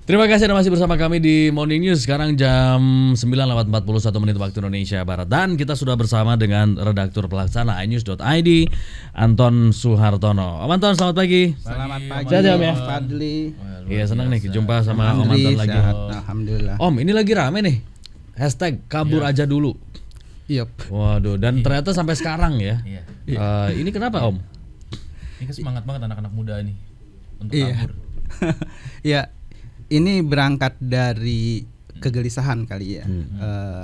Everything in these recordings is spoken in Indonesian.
Terima kasih Anda masih bersama kami di Morning News. Sekarang jam 9:41 waktu Indonesia Barat. Dan kita sudah bersama dengan redaktur pelaksana iNews.id, Anton Suhartono. Om Anton, selamat pagi. Selamat pagi. Sehat ya Om ya? Fadli. Iya, senang nih jumpa sama Om Anton lagi. Sehat, alhamdulillah. Om, ini lagi rame nih. Hashtag kabur aja dulu. Yup. Waduh, dan ternyata sampai sekarang ya. Ini kenapa Om? Ini semangat banget anak-anak muda nih untuk Iya. kabur. Ya, ini berangkat dari kegelisahan kali ya,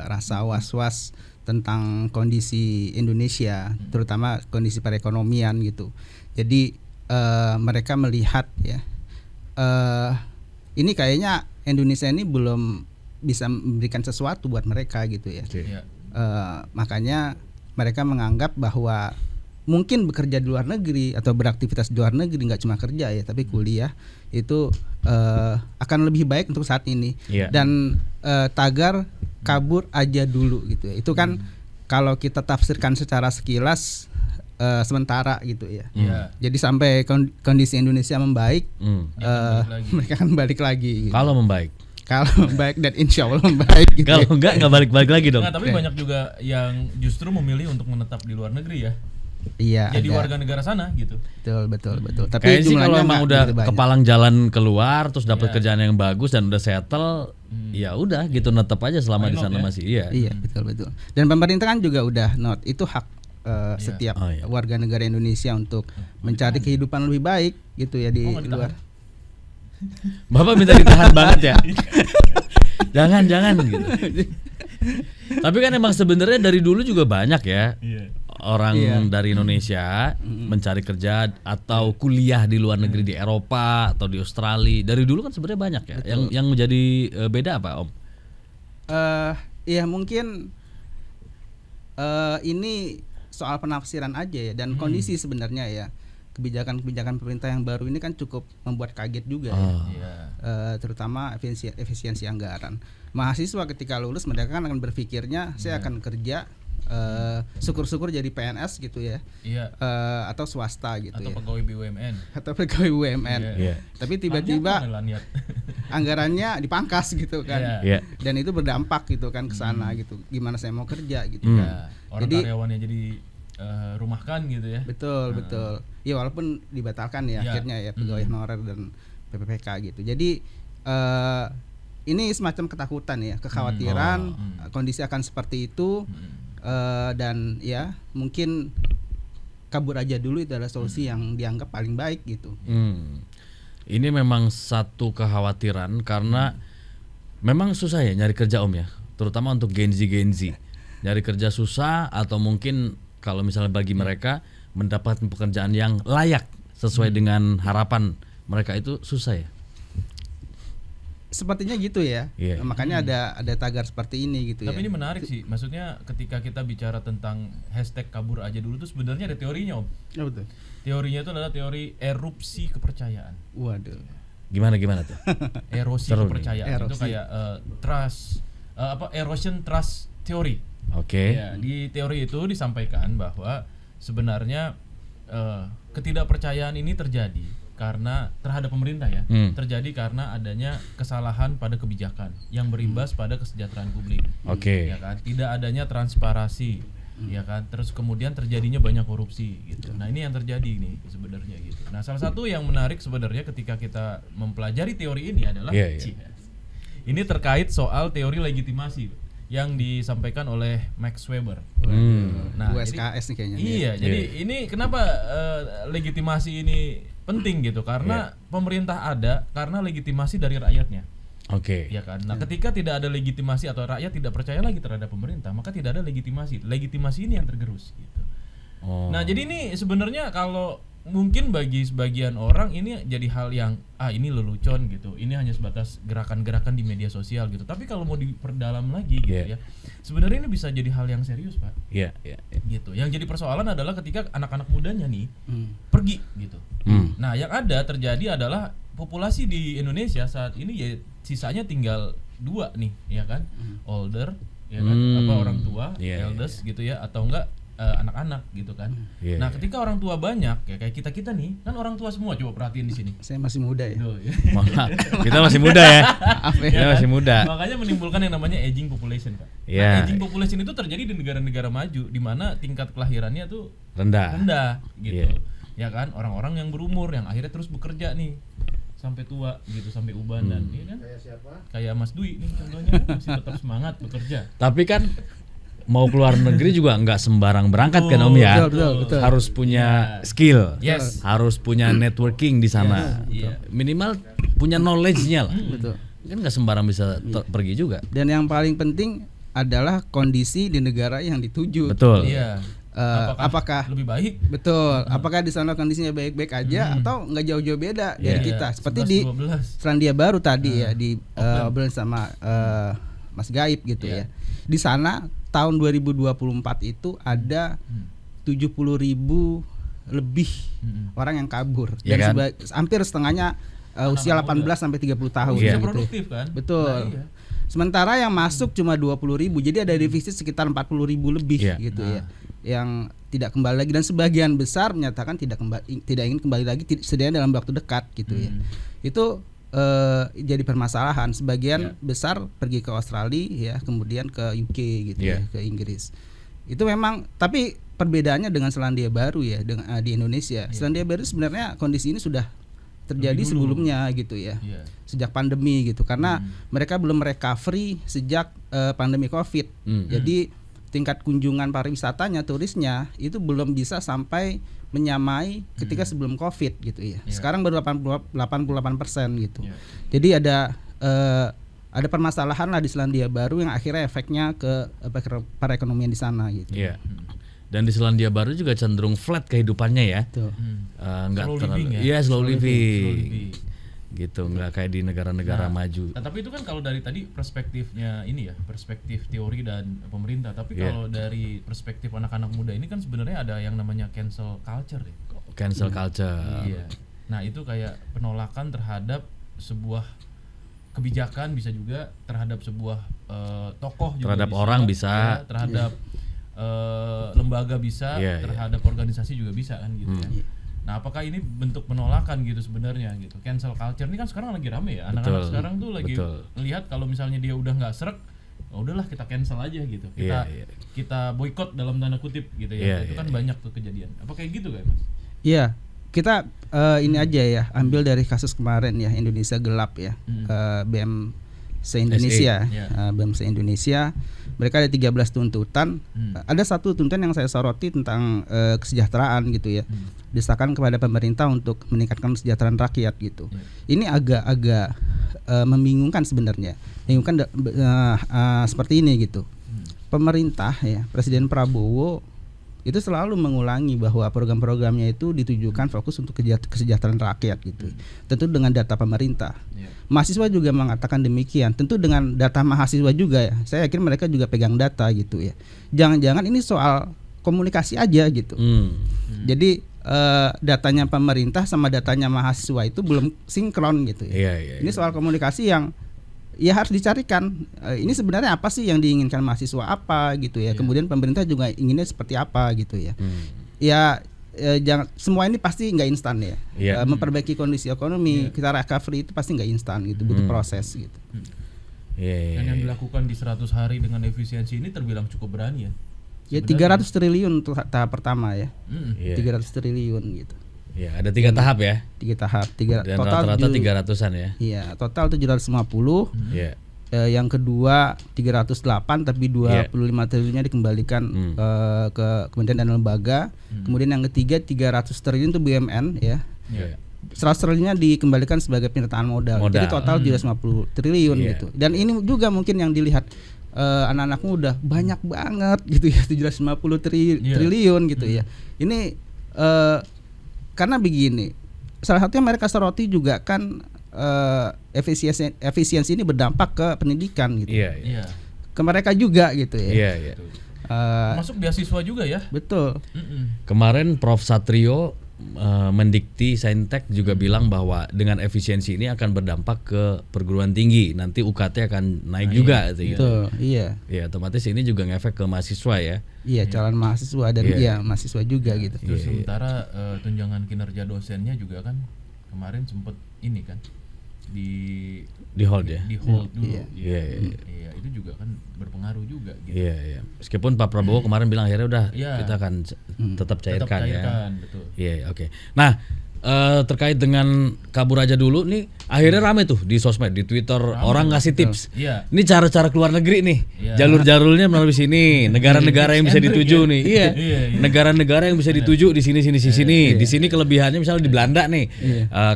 rasa was-was tentang kondisi Indonesia, terutama kondisi perekonomian gitu. Jadi mereka melihat ya, ini kayaknya Indonesia ini belum bisa memberikan sesuatu buat mereka gitu ya. Iya. Makanya mereka menganggap bahwa mungkin bekerja di luar negeri atau beraktivitas di luar negeri, nggak cuma kerja ya, tapi kuliah itu akan lebih baik untuk saat ini. Iya. Dan tagar kabur aja dulu gitu ya. Itu kan kalau kita tafsirkan secara sekilas sementara gitu ya. Iya. Jadi sampai kondisi Indonesia membaik, balik lagi. mereka akan balik lagi. Gitu. Kalau membaik. Kalau membaik dan insya Allah membaik. Gitu. Kalau enggak balik-balik lagi dong. Nah, tapi banyak juga yang justru memilih untuk menetap di luar negeri ya. Iya. Jadi ada. warga negara sana gitu. Betul. Tapi Kayaknya sih jumlahnya kalau emang nggak udah begitu banyak. kepalang jalan keluar terus dapat Iya. kerjaan yang bagus dan udah settle, ya udah gitu netep aja selama Why di not sana ya? masih iya. Iya, betul. Dan pemerintah kan juga udah note itu hak setiap Oh, iya. warga negara Indonesia untuk mencari kehidupan lebih baik gitu ya di nggak luar. Bapak minta ditahan banget ya. Jangan gitu. Tapi kan emang sebenarnya dari dulu juga banyak ya Iya. orang Iya. dari Indonesia mencari kerja atau kuliah di luar negeri di Eropa atau di Australia. Dari dulu kan sebenarnya banyak ya. Yang menjadi beda apa Om? Iya mungkin ini soal penafsiran aja ya dan kondisi sebenarnya ya. Kebijakan-kebijakan pemerintah yang baru ini kan cukup membuat kaget juga ya. Iya. Terutama efisiensi anggaran. Mahasiswa ketika lulus mereka kan akan berpikirnya saya akan kerja syukur-syukur jadi PNS gitu ya. Iya. Atau swasta gitu Atau ya. pegawai BUMN. Atau pegawai BUMN. Iya. Tapi tiba-tiba Lanyat. anggarannya dipangkas gitu kan. Iya. Iya. Dan itu berdampak gitu kan ke sana gitu. Gimana saya mau kerja gitu Hmm. kan. Ya, orang Jadi karyawannya jadi rumahkan gitu ya. betul. Ya walaupun dibatalkan ya Iya. akhirnya ya pegawai honorer dan PPPK gitu. Jadi ini semacam ketakutan ya, kekhawatiran kondisi akan seperti itu dan ya mungkin kabur aja dulu itu adalah solusi yang dianggap paling baik gitu. Ini memang satu kekhawatiran karena memang susah ya nyari kerja Om ya, terutama untuk Gen Z. Nyari kerja susah atau mungkin kalau misalnya bagi mereka mendapatkan pekerjaan yang layak sesuai dengan harapan mereka itu susah ya. Sepertinya gitu ya. Iya. Makanya ada tagar seperti ini gitu Tapi ya. ini menarik sih. Maksudnya ketika kita bicara tentang hashtag kabur aja dulu tuh sebenarnya ada teorinya Om. Ya, betul. Teorinya itu adalah teori erupsi kepercayaan. Waduh. Gimana tuh? Erosi Seru nih. kepercayaan itu Erosi. kayak erosion trust theory. Oke. Ya, di teori itu disampaikan bahwa sebenarnya ketidakpercayaan ini terjadi karena terhadap pemerintah ya, terjadi karena adanya kesalahan pada kebijakan yang berimbas pada kesejahteraan publik. Oke. Ya kan, tidak adanya transparansi, ya kan, terus kemudian terjadinya banyak korupsi gitu. Nah ini yang terjadi nih sebenarnya gitu. Nah salah satu yang menarik sebenarnya ketika kita mempelajari teori ini adalah Iya. ini terkait soal teori legitimasi yang disampaikan oleh Max Weber. Nah, USKS nih kayaknya. Iya, jadi ini kenapa legitimasi ini penting gitu? Karena pemerintah ada karena legitimasi dari rakyatnya. Oke. Ya kan. Nah, ketika tidak ada legitimasi atau rakyat tidak percaya lagi terhadap pemerintah, maka tidak ada legitimasi. Legitimasi ini yang tergerus gitu. Oh. Nah, jadi ini sebenarnya kalau mungkin bagi sebagian orang ini jadi hal yang ini lelucon gitu. Ini hanya sebatas gerakan-gerakan di media sosial gitu. Tapi kalau mau diperdalam lagi gitu ya. Sebenarnya ini bisa jadi hal yang serius, Pak. Iya. Gitu. Yang jadi persoalan adalah ketika anak-anak mudanya nih pergi gitu. Nah, yang ada terjadi adalah populasi di Indonesia saat ini ya sisanya tinggal 2 nih, ya kan? Older, ya kan? Apa orang tua, elders gitu ya, atau enggak anak-anak gitu kan. Iya, Nah, iya. ketika orang tua banyak ya kayak kita nih, kan orang tua semua, coba perhatiin di sini. Saya masih muda ya. Tuh, ya. Maaf, kita masih muda ya. Maaf ya. Kita masih muda. Makanya menimbulkan yang namanya aging population, Pak. Iya. Nah, aging population itu terjadi di negara-negara maju di mana tingkat kelahirannya tuh rendah gitu. Ya kan, orang-orang yang berumur yang akhirnya terus bekerja nih sampai tua gitu, sampai ubanan, ya kan? Kayak siapa? Kayak Mas Dwi nih contohnya kan, masih tetap semangat bekerja. Tapi kan mau keluar negeri juga nggak sembarang berangkat kan Om ya. Betul. Harus punya skill. Yes. Harus punya networking di sana. Iya. Minimal punya knowledge-nya lah. Betul. Kan nggak sembarang bisa pergi juga. Dan yang paling penting adalah kondisi di negara yang dituju. Betul. Iya. Apakah lebih baik? betul? Apakah di sana kondisinya baik-baik aja atau nggak jauh-jauh beda dari Iya. kita? Seperti 11, di 12. Selandia Baru tadi ya di obrolan sama Mas Gaib gitu ya. Di sana tahun 2024 itu ada 70.000 lebih orang yang kabur. Iya Dan kan? hampir setengahnya usia 18 sampai 30 tahun Iya. Bisa gitu. produktif kan? Betul. Nah, iya. Sementara yang masuk cuma 20.000, jadi ada defisit sekitar 40.000 lebih Iya. gitu ya, yang tidak kembali lagi, dan sebagian besar menyatakan tidak ingin kembali lagi setidaknya dalam waktu dekat gitu ya. Itu jadi permasalahan. Sebagian besar pergi ke Australia ya, kemudian ke UK gitu ya, ke Inggris. Itu memang, tapi perbedaannya dengan Selandia Baru ya, dengan di Indonesia. Selandia Baru sebenarnya kondisi ini sudah terjadi Lebih dulu. sebelumnya gitu ya. Iya. Sejak pandemi gitu, karena mereka belum recovery sejak pandemi Covid. Jadi tingkat kunjungan pariwisatanya, turisnya itu belum bisa sampai menyamai ketika sebelum Covid gitu ya. Sekarang baru 88% gitu. Iya. Jadi ada permasalahan lah di Selandia Baru yang akhirnya efeknya ke perekonomian di sana gitu. Iya. Dan di Selandia Baru juga cenderung flat kehidupannya ya. Tuh. Nggak Slow terlalu. living ya? Iya, slow living. Slow living. Gitu, nggak kayak di negara-negara maju. Nah, tapi itu kan kalau dari tadi perspektifnya ini ya, perspektif teori dan pemerintah. Tapi kalau dari perspektif anak-anak muda ini kan sebenarnya ada yang namanya cancel culture ya. Cancel culture. Iya. Nah, itu kayak penolakan terhadap sebuah kebijakan, bisa juga terhadap sebuah tokoh juga Terhadap bisa, orang bisa. ya, terhadap lembaga bisa, Iya, terhadap organisasi juga bisa kan gitu ya. Nah, apakah ini bentuk penolakan gitu sebenarnya gitu? Cancel culture ini kan sekarang lagi rame ya. Anak-anak Betul, sekarang tuh lagi betul. lihat kalau misalnya dia udah nggak srek, udahlah kita cancel aja gitu. Kita Iya, iya. kita boykot dalam tanda kutip gitu ya. Iya, Itu kan iya. banyak tuh kejadian. Apa kayak gitu kan, Mas? Iya, kita ini aja ya, ambil dari kasus kemarin ya, Indonesia Gelap ya, BEM se-Indonesia, Iya. BEM se-Indonesia, mereka ada 13 tuntutan. Ada satu tuntutan yang saya soroti tentang kesejahteraan gitu ya, desakan kepada pemerintah untuk meningkatkan kesejahteraan rakyat gitu. Ini agak-agak membingungkan sebenarnya, seperti ini gitu. Pemerintah ya, Presiden Prabowo itu selalu mengulangi bahwa program-programnya itu ditujukan fokus untuk kesejahteraan rakyat gitu. Tentu dengan data pemerintah. Mahasiswa juga mengatakan demikian. Tentu dengan data mahasiswa juga ya. Saya yakin mereka juga pegang data gitu ya. Jangan-jangan ini soal komunikasi aja gitu. Jadi datanya pemerintah sama datanya mahasiswa itu belum sinkron gitu ya. Iya. Ini soal komunikasi yang ya harus dicarikan, ini sebenarnya apa sih yang diinginkan mahasiswa apa gitu ya. Kemudian pemerintah juga inginnya seperti apa gitu ya. Ya jangan, semua ini pasti nggak instan ya. Memperbaiki kondisi ekonomi, kita recovery itu pasti nggak instan gitu, butuh proses gitu. Dan yang dilakukan di 100 hari dengan efisiensi ini terbilang cukup berani ya. Ya 300 triliun untuk tahap pertama ya. Iya. 300 triliun gitu. Ya, ada 3 tahap ya. 3 tahap, Dan rata-rata 300-an ya. Iya, total 750. Iya. Yang kedua 308 tapi 25 triliunnya dikembalikan ke kementerian dan lembaga. Kemudian yang ketiga 300 triliun itu BUMN ya. 100 triliunnya dikembalikan sebagai penyertaan modal. Jadi total 750 triliun gitu. Dan ini juga mungkin yang dilihat anak-anak muda banyak banget gitu ya, 750 triliun gitu ya. Ini karena begini, salah satunya mereka soroti juga kan efisiensi ini berdampak ke pendidikan gitu. Iya. Ke mereka juga gitu ya. Masuk beasiswa juga ya. Betul. Kemarin Prof Satrio Mendikti Saintek juga bilang bahwa dengan efisiensi ini akan berdampak ke perguruan tinggi. Nanti UKT akan naik juga gitu. Betul, iya. Ya, otomatis ini juga ngefek ke mahasiswa ya. Iya, calon mahasiswa dan mahasiswa juga gitu. Terus sementara tunjangan kinerja dosennya juga kan kemarin sempet ini kan di hold ya. Di hold dulu. Iya. Iya, itu juga kan berpengaruh juga gitu. Iya. Meskipun Pak Prabowo kemarin bilang akhirnya udah kita akan tetap cairkan ya. Betul. Iya, oke. Nah, terkait dengan kabur aja dulu nih, akhirnya rame tuh di sosmed, di Twitter, orang ngasih tips. Iya. Ini cara-cara keluar negeri nih, jalur-jalurnya melalui sini, negara-negara yang bisa dituju nih. Iya. Negara-negara yang bisa dituju di sini. Di sini kelebihannya misalnya di Belanda nih.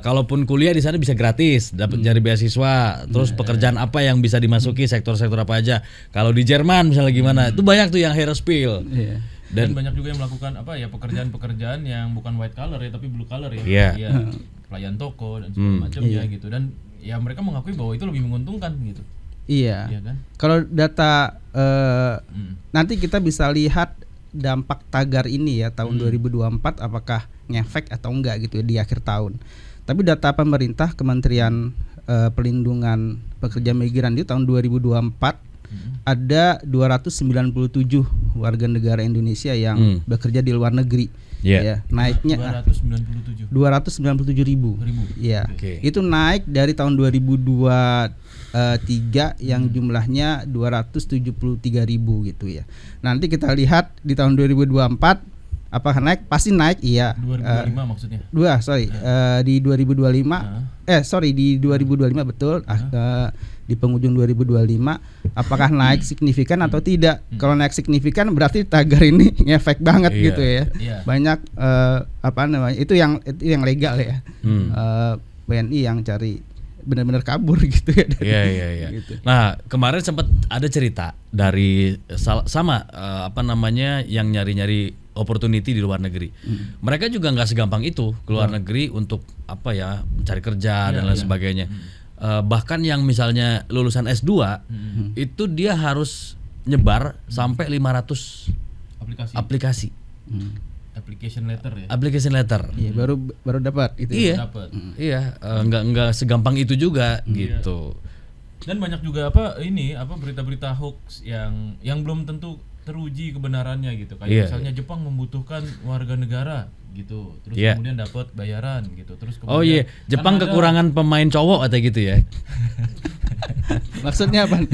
Kalaupun kuliah di sana bisa gratis, dapat cari beasiswa, terus pekerjaan apa yang bisa dimasuki, sektor-sektor apa aja. Kalau di Jerman misalnya gimana? Itu banyak tuh yang hero spiel. Dan banyak juga yang melakukan pekerjaan-pekerjaan yang bukan white collar ya tapi blue collar ya. Iya. Pelayan toko dan segala macamnya gitu, dan ya mereka mengakui bahwa itu lebih menguntungkan gitu. Iya. Iya kan? Kalau data nanti kita bisa lihat dampak tagar ini ya tahun 2024 apakah ngefek atau enggak gitu ya di akhir tahun. Tapi data pemerintah Kementerian Pelindungan Pekerja Migran di tahun 2024 ada 297 warga negara Indonesia yang bekerja di luar negeri. Ya, naiknya 297 ribu. Ya, itu naik dari tahun 2023 yang jumlahnya 273 ribu gitu ya. Nanti kita lihat di tahun 2024 apakah naik? Pasti naik, iya. 2025 maksudnya. Di 2025 di 2025 betul. Di penghujung 2025 apakah naik signifikan atau tidak? Kalau naik signifikan berarti tagar ini ngefek banget gitu ya. Banyak itu yang legal ya. WNI yang cari benar-benar kabur gitu ya. Iya. Gitu. Nah, kemarin sempat ada cerita dari yang nyari-nyari opportunity di luar negeri. Mereka juga nggak segampang itu keluar negeri untuk mencari kerja dan lain sebagainya. Bahkan yang misalnya lulusan S2 itu dia harus nyebar sampai 500 aplikasi. Application letter ya. Application letter. Iya, baru dapat itu. Iya, enggak segampang itu juga gitu. Dan banyak juga berita-berita hoax yang belum tentu teruji kebenarannya gitu. Kayak misalnya Jepang membutuhkan warga negara gitu. Terus kemudian dapat bayaran gitu. Terus kemudian Jepang kekurangan pemain cowok atau gitu ya. Maksudnya apa?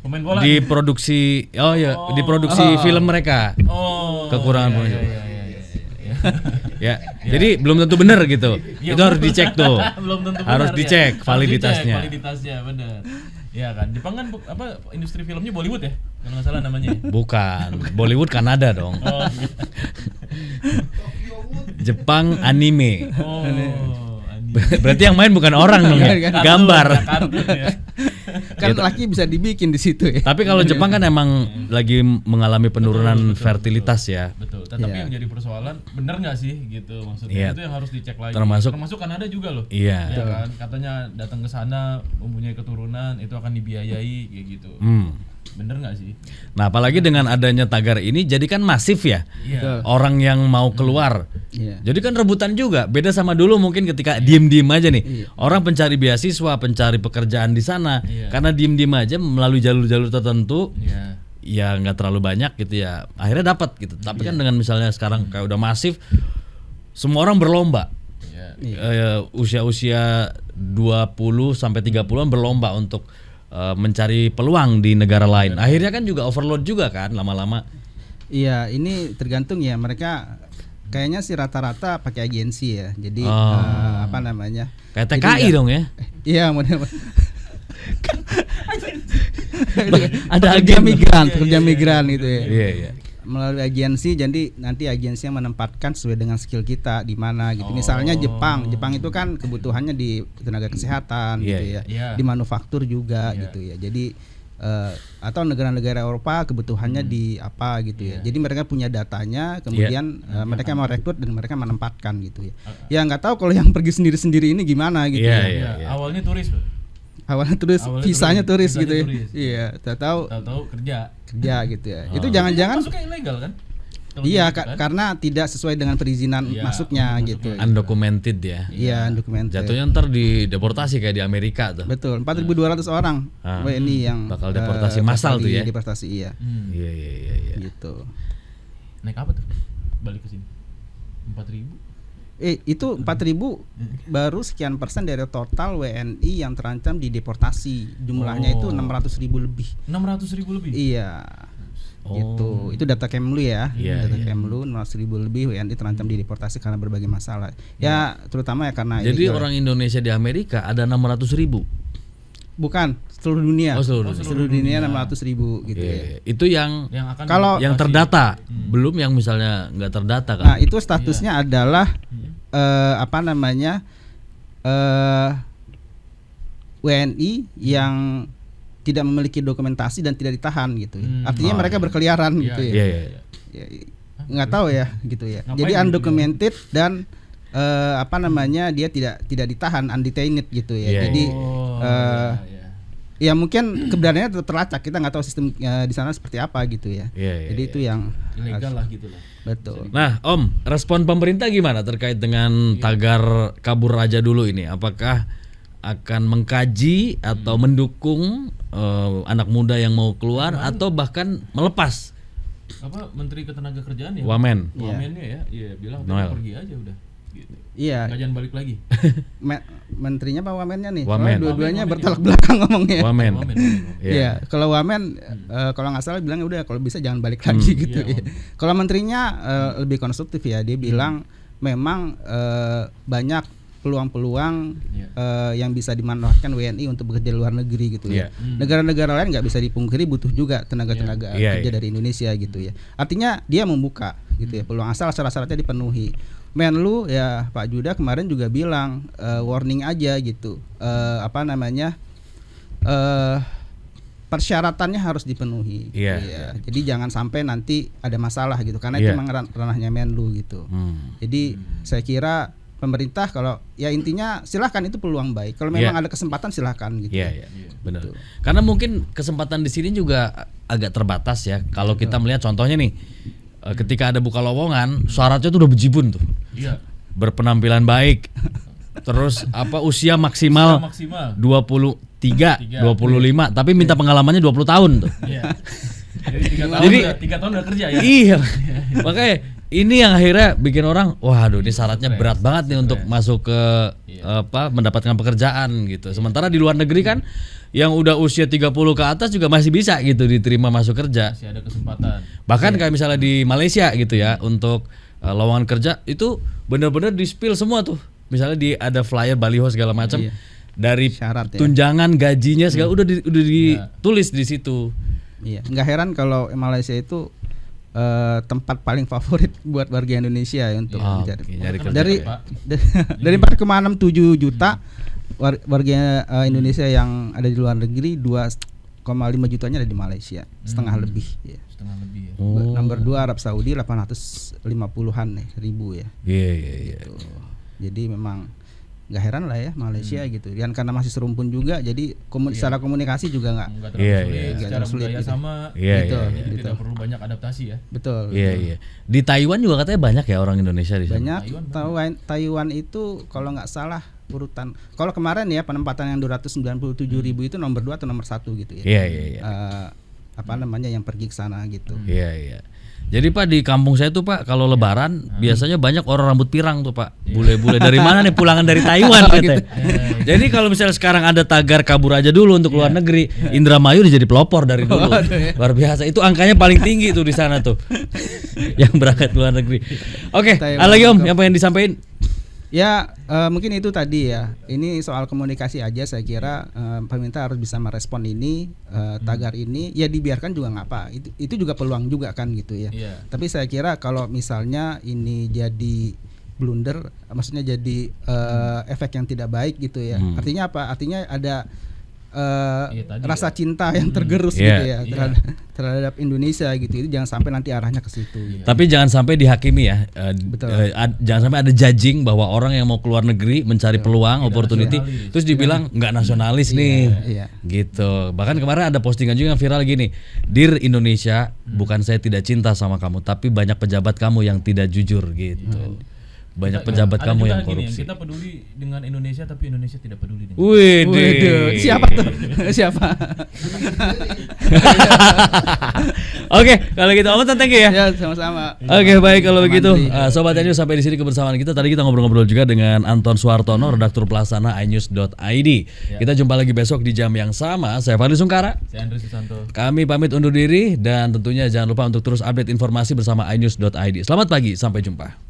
Pemain bola. Diproduksi film mereka. Kekurangan pemain cowok. Jadi belum tentu benar gitu. Itu harus dicek tuh. Belum tentu harus benar, dicek validitasnya. Validitasnya benar. Ya kan, Jepang kan industri filmnya Bollywood ya, kalau nggak salah namanya. Bukan, Bollywood Kanada dong. Jepang anime. Berarti yang main bukan orang dong ya, gambar. Kan laki bisa dibikin di situ ya. Tapi kalau Jepang kan emang lagi mengalami penurunan fertilitas ya. Betul. Tapi yang jadi persoalan benar nggak sih gitu maksudnya, itu yang harus dicek lagi. Termasuk Kanada juga loh. Iya. Ya kan, katanya datang ke sana mempunyai keturunan itu akan dibiayai kayak gitu. Bener nggak sih? Nah, apalagi dengan adanya tagar ini jadi kan masif ya. Orang yang mau keluar. Jadi kan rebutan juga. Beda sama dulu mungkin ketika diem-diem aja nih. Orang pencari beasiswa, pencari pekerjaan di sana. Karena diem-diem aja melalui jalur-jalur tertentu. Ya nggak terlalu banyak gitu ya. Akhirnya dapat gitu. Tapi kan dengan misalnya sekarang kayak udah masif, semua orang berlomba. Usia-usia 20 sampai 30-an berlomba untuk mencari peluang di negara lain. Akhirnya kan juga overload juga kan lama-lama. Iya, ini tergantung ya, mereka kayaknya sih rata-rata pakai agensi ya. Jadi kayak TKI dong ya. Iya, model ada pekerja migran gitu ya. Iya. Melalui agensi, jadi nanti agensi yang menempatkan sesuai dengan skill kita di mana gitu. Misalnya Jepang itu kan kebutuhannya di tenaga kesehatan gitu ya. Di manufaktur juga gitu ya. Jadi atau negara-negara Eropa kebutuhannya di apa gitu ya. Jadi mereka punya datanya, kemudian mereka mau rekrut dan mereka menempatkan gitu ya. Ya nggak tahu kalau yang pergi sendiri-sendiri ini gimana gitu ya. Awalnya turis. Visanya turis gitu ya. Iya, tahu kerja gitu ya. Itu jangan-jangan masuknya ilegal kan? Iya, gitu kan? karena tidak sesuai dengan perizinan Iya, masuknya untuk gitu. masuknya. Undocumented ya. Iya, undocumented. Jatuhnya ntar dideportasi kayak di Amerika tuh. Betul, 4.200 orang WNI yang Bakal deportasi massal bakal tuh ya. Deportasi iya. Iya iya iya iya. Gitu. Naik apa tuh? Balik ke sini. 4.000. Itu 4.000 baru sekian persen dari total WNI yang terancam dideportasi. Jumlahnya itu 600.000 lebih. 600.000 lebih. Iya. Oh. Gitu. Itu data Kemlu ya. Iya, Data iya. Kemlu 600.000 lebih WNI terancam dideportasi karena berbagai masalah. Ya, terutama ya karena Jadi illegal. orang Indonesia di Amerika ada 600.000. Bukan seluruh dunia. Oh, seluruh dunia. Seluruh dunia 600.000 gitu Iya, ya. iya. Itu yang Yang akan Kalau- yang deportasi. terdata, belum yang misalnya nggak terdata kan. Nah, itu statusnya adalah apa namanya? WNI yang tidak memiliki dokumentasi dan tidak ditahan gitu ya. Artinya Oh, mereka iya. berkeliaran Iya, gitu ya. Iya iya. Ya, nggak tahu ya gitu ya. Ngapain Jadi gitu undocumented dan apa namanya? Dia tidak ditahan, undetained gitu ya. Iya, Jadi Oh, eh, iya. ya mungkin kebenarannya tetap terlacak. Kita nggak tahu sistem di sana seperti apa gitu ya. Iya, iya, Jadi iya. itu yang Ilegal lah gitu lah. betul. Nah, Om, respon pemerintah gimana terkait dengan tagar kabur raja dulu ini? Apakah akan mengkaji atau mendukung anak muda yang mau keluar atau bahkan melepas? Apa Menteri Ketenagakerjaan ya? Wamen. Wamennya ya, iya bilang Noel. pergi aja udah. Gitu. Iya. Nggak jangan balik lagi. Menterinya apa wamennya nih? Wamen. Soalnya dua-duanya Wamen, bertolak belakang ngomongnya. Wamen. Wamen. Iya, kalau Wamen kalau nggak salah bilangnya udah kalau bisa jangan balik lagi gitu Iya, ya. Kalau menterinya lebih konstruktif ya, dia bilang memang banyak peluang-peluang Iya. yang bisa dimanfaatkan WNI untuk bekerja di luar negeri gitu ya. Iya. Negara-negara lain nggak bisa dipungkiri butuh juga tenaga-tenaga Iya, kerja iya. dari Indonesia gitu ya. Artinya dia membuka gitu ya peluang asal syarat-syaratnya dipenuhi. Menlu ya Pak Judah kemarin juga bilang warning aja gitu. Apa namanya? Persyaratannya harus dipenuhi. Gitu Iya, ya. Jadi jangan sampai nanti ada masalah gitu karena Iya. itu memang ranahnya Menlu gitu. Jadi saya kira pemerintah kalau ya intinya silahkan itu peluang baik. Kalau memang Iya. ada kesempatan silahkan gitu. Iya, iya, benar. Karena mungkin kesempatan di sini juga agak terbatas ya. Kalau kita melihat contohnya nih, ketika ada buka lowongan, syaratnya tuh udah bejibun tuh. Iya. Berpenampilan baik. Terus apa usia maksimal Maksimal. 23, 25, tapi minta pengalamannya 20 tahun tuh. Iya. Jadi 3 tahun udah kerja ya. Iya. Makanya ini yang akhirnya bikin orang, waduh ini syaratnya berat banget nih untuk masuk ke mendapatkan pekerjaan gitu. Sementara di luar negeri kan yang udah usia 30 ke atas juga masih bisa gitu diterima masuk kerja. Masih ada kesempatan. Bahkan kayak misalnya di Malaysia gitu ya, untuk lowongan kerja itu benar-benar di-spill semua tuh. Misalnya ada flyer baliho segala macam. Dari Syarat ya. tunjangan gajinya segala udah ditulis di situ. Iya, nggak heran kalau Malaysia itu tempat paling favorit buat warga Indonesia ya untuk Oh, mencari. oke, nyari kerja, Dari Pak. dari 4,67 juta warga Indonesia yang ada di luar negeri, 2,5 jutanya ada di Malaysia, setengah lebih ya. Setengah lebih ya. Nomor 2 Arab Saudi 850-an nih ribu ya. Iya iya iya. Tuh. Jadi memang nggak heran lah ya Malaysia gitu. Dan karena masih serumpun juga, jadi secara komunikasi juga nggak Enggak terlalu Iya, sulit, iya. secara Nggak terlalu sulit budaya gitu. sama. Iya, Gitu, iya, Jadi gitu. tidak perlu banyak adaptasi ya. betul. Iya iya. Di Taiwan juga katanya banyak ya orang Indonesia di sana. Banyak Taiwan Taiwan itu kalau nggak salah urutan. Kalau kemarin ya penempatan yang 297.000 itu nomor 2 atau nomor 1 gitu ya. Iya iya iya. Apa namanya yang pergi ke sana gitu. Iya iya. Jadi Pak di kampung saya tuh Pak kalau Lebaran biasanya banyak orang rambut pirang tuh Pak. Bule-bule dari mana nih pulangan dari Taiwan katanya. Jadi kalau misalnya sekarang ada tagar kabur aja dulu untuk luar negeri, Indramayu udah jadi pelopor dari dulu. Luar biasa. Itu angkanya paling tinggi tuh di sana tuh. Yang berangkat ke luar negeri. Oke, Taiwan ada lagi Om untuk- yang pengen disampaikan? Ya mungkin itu tadi ya. Ini soal komunikasi aja saya kira pemerintah harus bisa merespon ini tagar ini. Ya dibiarkan juga nggak apa. Itu juga peluang juga kan gitu ya. Iya. Tapi saya kira kalau misalnya ini jadi blunder, maksudnya jadi efek yang tidak baik gitu ya. Artinya apa? Artinya ada tadi rasa cinta yang tergerus Iya. gitu ya terhadap Indonesia gitu. Itu jangan sampai nanti arahnya ke situ. Gitu. Tapi jangan sampai dihakimi ya. Betul. Jangan sampai ada judging bahwa orang yang mau keluar negeri mencari peluang, opportunity, terus dibilang nggak nasionalis nih. Iya. Gitu. Bahkan kemarin ada postingan juga yang viral gini. Dear Indonesia, bukan saya tidak cinta sama kamu, tapi banyak pejabat kamu yang tidak jujur gitu. Banyak pejabat Ada kamu juga yang gini, korupsi. kita peduli dengan Indonesia tapi Indonesia tidak peduli dengan. Waduh, siapa tuh? Siapa? Oke, kalau gitu Om thank you ya. Ya, sama-sama. Oke, baik kalau Pak begitu Mandri. Sobat iNews sampai di sini kebersamaan kita. Tadi kita ngobrol-ngobrol juga dengan Anton Suartono, redaktur pelaksana iNews.id. Kita jumpa lagi besok di jam yang sama. Saya Fadli Sungkara. Saya Andri Susanto. Kami pamit undur diri dan tentunya jangan lupa untuk terus update informasi bersama iNews.id. Selamat pagi, sampai jumpa.